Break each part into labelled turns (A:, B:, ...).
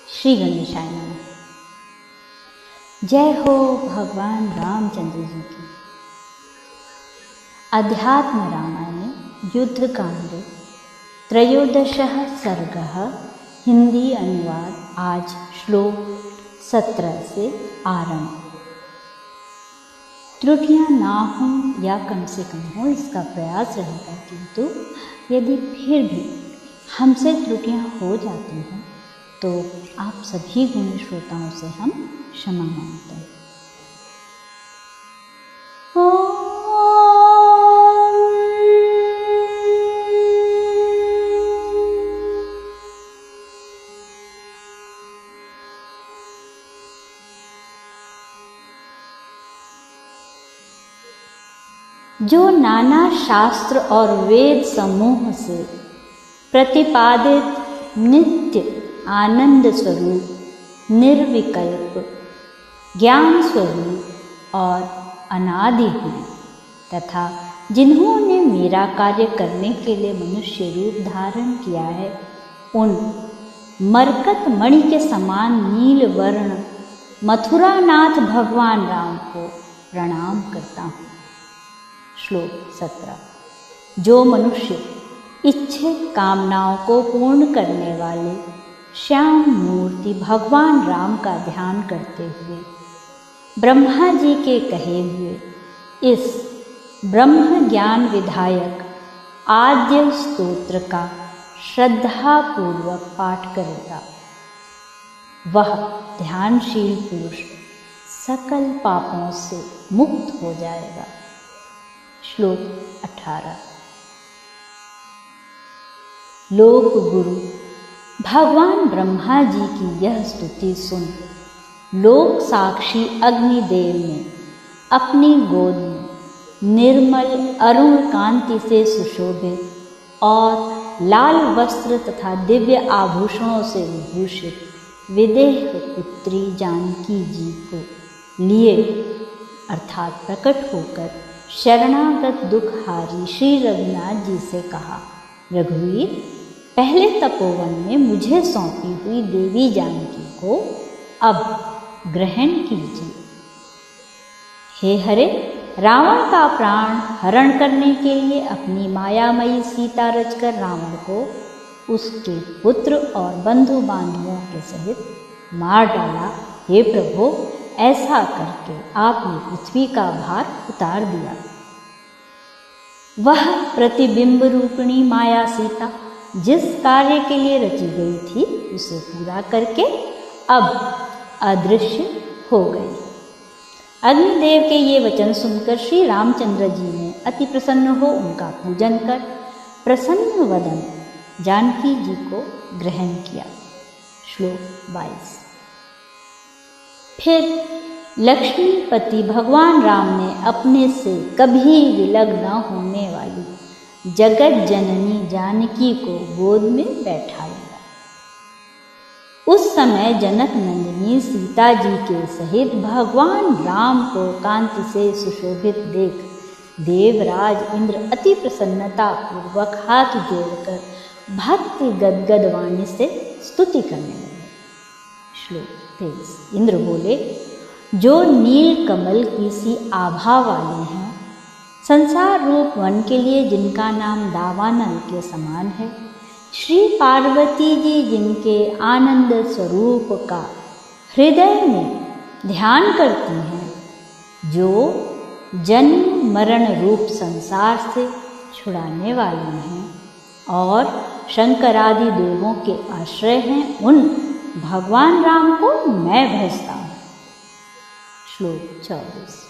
A: श्री गणेशाय नमः। जय हो भगवान रामचंद्र जी की। अध्यात्म रामायणे युद्धकांड त्रयोदशः सर्गः हिंदी अनुवाद आज श्लोक 17 से आरंभ। त्रुटियां ना हों या कम से कम हो इसका प्रयास रहेगा, किंतु यदि फिर भी हमसे त्रुटियां हो जाती हैं तो आप सभी गुणी श्रोताओं से हम क्षमा मांगते हैं। जो नाना शास्त्र और वेद समूह से प्रतिपादित नित्य आनंद स्वरूप, निर्विकल्प ज्ञान स्वरूप और अनादि हैं, तथा जिन्होंने मेरा कार्य करने के लिए मनुष्य रूप धारण किया है, उन मरकत मणि के समान नील वर्ण मथुरानाथ भगवान राम को प्रणाम करता हूँ। श्लोक 17। जो मनुष्य इच्छित कामनाओं को पूर्ण करने वाले श्याम मूर्ति भगवान राम का ध्यान करते हुए ब्रह्मा जी के कहे हुए इस ब्रह्म ज्ञान विधायक आद्य स्तोत्र का श्रद्धापूर्वक पाठ करेगा, वह ध्यानशील पुरुष सकल पापों से मुक्त हो जाएगा। श्लोक 18। लोक गुरु भगवान ब्रह्मा जी की यह स्तुति सुन लोक साक्षी अग्निदेव ने अपनी गोद में निर्मल अरुण कांति से सुशोभित और लाल वस्त्र तथा दिव्य आभूषणों से विभूषित विदेह पुत्री जानकी जी को लिए अर्थात प्रकट होकर शरणागत दुखहारी श्री रघुनाथ जी से कहा, रघुवीर, पहले तपोवन में मुझे सौंपी हुई देवी जानकी को अब ग्रहण कीजिए। हे हरे, रावण का प्राण हरण करने के लिए अपनी मायामयी सीता रचकर रावण को उसके पुत्र और बंधु बांधवों के सहित मार डाला। हे प्रभु, ऐसा करके आपने पृथ्वी का भार उतार दिया। वह प्रतिबिंब रूपिणी माया सीता जिस कार्य के लिए रची गई थी उसे पूरा करके अब अदृश्य हो गई। अग्निदेव के ये वचन सुनकर श्री रामचंद्र जी ने अति प्रसन्न हो उनका पूजन कर प्रसन्न वदन जानकी जी को ग्रहण किया। श्लोक 22। फिर लक्ष्मीपति भगवान राम ने अपने से कभी विलग न होने वाली जगत जननी जानकी को गोद में बैठा लिया। उस समय जनक नंदिनी सीता जी के सहित भगवान राम को कांति से सुशोभित देख देवराज इंद्र अति प्रसन्नता पूर्वक हाथ जोड़कर भक्ति गदगद वाणी से स्तुति करने लगे। श्लोक 23। इंद्र बोले, जो नील कमल की सी आभा वाले हैं, संसार रूप वन के लिए जिनका नाम दावानल के समान है, श्री पार्वती जी जिनके आनंद स्वरूप का हृदय में ध्यान करती हैं, जो जन्म मरण रूप संसार से छुड़ाने वाली हैं और शंकरादि देवों के आश्रय हैं, उन भगवान राम को मैं भजता हूँ। श्लोक 24।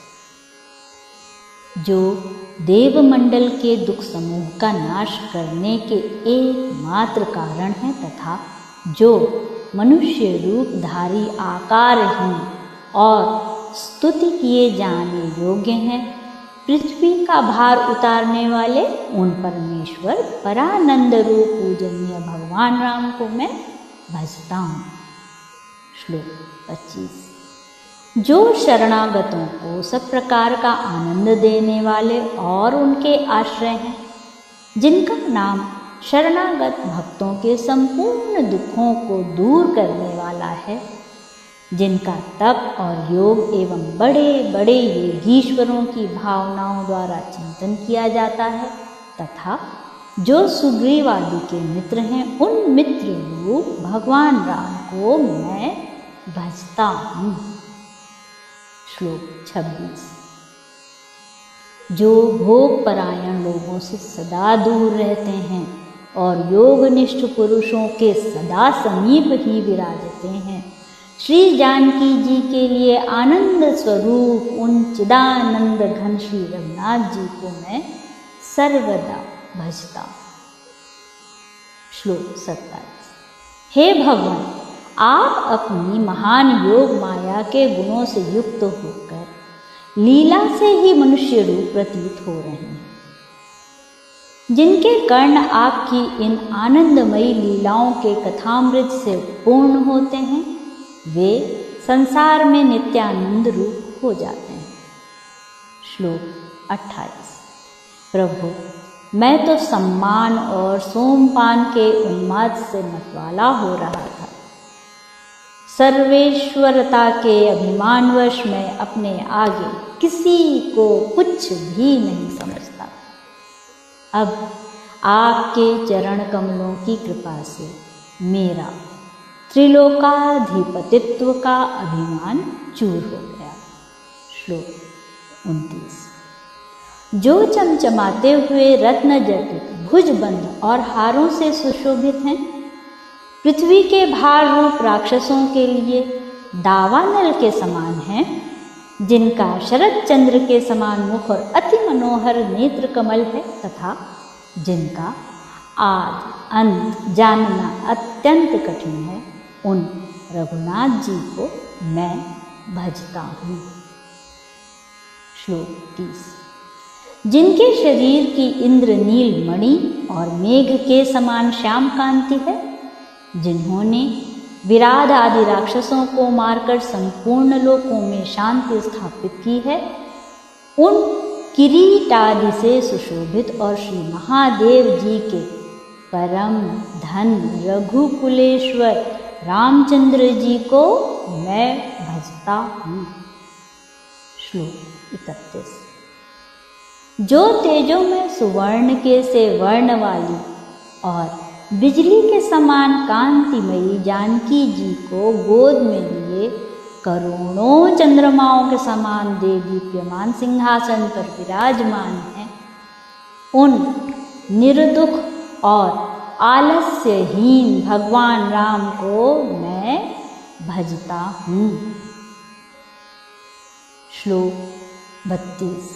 A: जो देवमंडल के दुख समूह का नाश करने के एकमात्र कारण है तथा जो मनुष्य रूपधारी आकारहीन और स्तुति किए जाने योग्य हैं, पृथ्वी का भार उतारने वाले उन परमेश्वर परानंद रूप पूजनीय भगवान राम को मैं भजता हूँ। श्लोक 25। जो शरणागतों को सब प्रकार का आनंद देने वाले और उनके आश्रय हैं, जिनका नाम शरणागत भक्तों के संपूर्ण दुखों को दूर करने वाला है, जिनका तप और योग एवं बड़े बड़े योगीश्वरों की भावनाओं द्वारा चिंतन किया जाता है, तथा जो सुग्रीव आदि के मित्र हैं, उन मित्र रूप भगवान राम को मैं भजता हूँ। श्लोक 26। जो भोग परायण लोगों से सदा दूर रहते हैं और योगनिष्ठ पुरुषों के सदा समीप ही विराजते हैं, श्री जानकी जी के लिए आनंद स्वरूप उन चिदानंद घन श्री रघुनाथ जी को मैं सर्वदा भजता हूँ। श्लोक 27। हे भगवान, आप अपनी महान योग माया के गुणों से युक्त होकर लीला से ही मनुष्य रूप प्रतीत हो रहे हैं। जिनके कर्ण आपकी इन आनंदमयी लीलाओं के कथामृत से पूर्ण होते हैं, वे संसार में नित्यानंद रूप हो जाते हैं। श्लोक 28। प्रभु, मैं तो सम्मान और सोमपान के उन्माद से मतवाला हो रहा था। सर्वेश्वरता के अभिमानवश मैं अपने आगे किसी को कुछ भी नहीं समझता। अब आपके चरण कमलों की कृपा से मेरा त्रिलोकाधिपतित्व का अभिमान चूर हो गया। श्लोक 29। जो चमचमाते हुए रत्न जटित भुजबंद और हारों से सुशोभित हैं, पृथ्वी के भार रूप राक्षसों के लिए दावानल के समान हैं, जिनका शरद चंद्र के समान मुख और अति मनोहर नेत्र कमल है, तथा जिनका आदि अंत जानना अत्यंत कठिन है, उन रघुनाथ जी को मैं भजता हूँ। श्लोक 30। जिनके शरीर की इंद्रनील मणि और मेघ के समान श्याम कांति है, जिन्होंने विराध आदि राक्षसों को मारकर संपूर्ण लोकों में शांति स्थापित की है, उन किरीट आदि से सुशोभित और श्री महादेव जी के परम धन रघुकुलेश्वर रामचंद्र जी को मैं भजता हूँ। श्लोक 31। जो तेजों में सुवर्ण के से वर्ण वाली और बिजली के समान कांतिमयी जानकी जी को गोद में लिए करोड़ों चंद्रमाओं के समान देदीप्यमान सिंहासन पर विराजमान हैं, उन निर्दुख और आलस्यहीन भगवान राम को मैं भजता हूँ। श्लोक 32।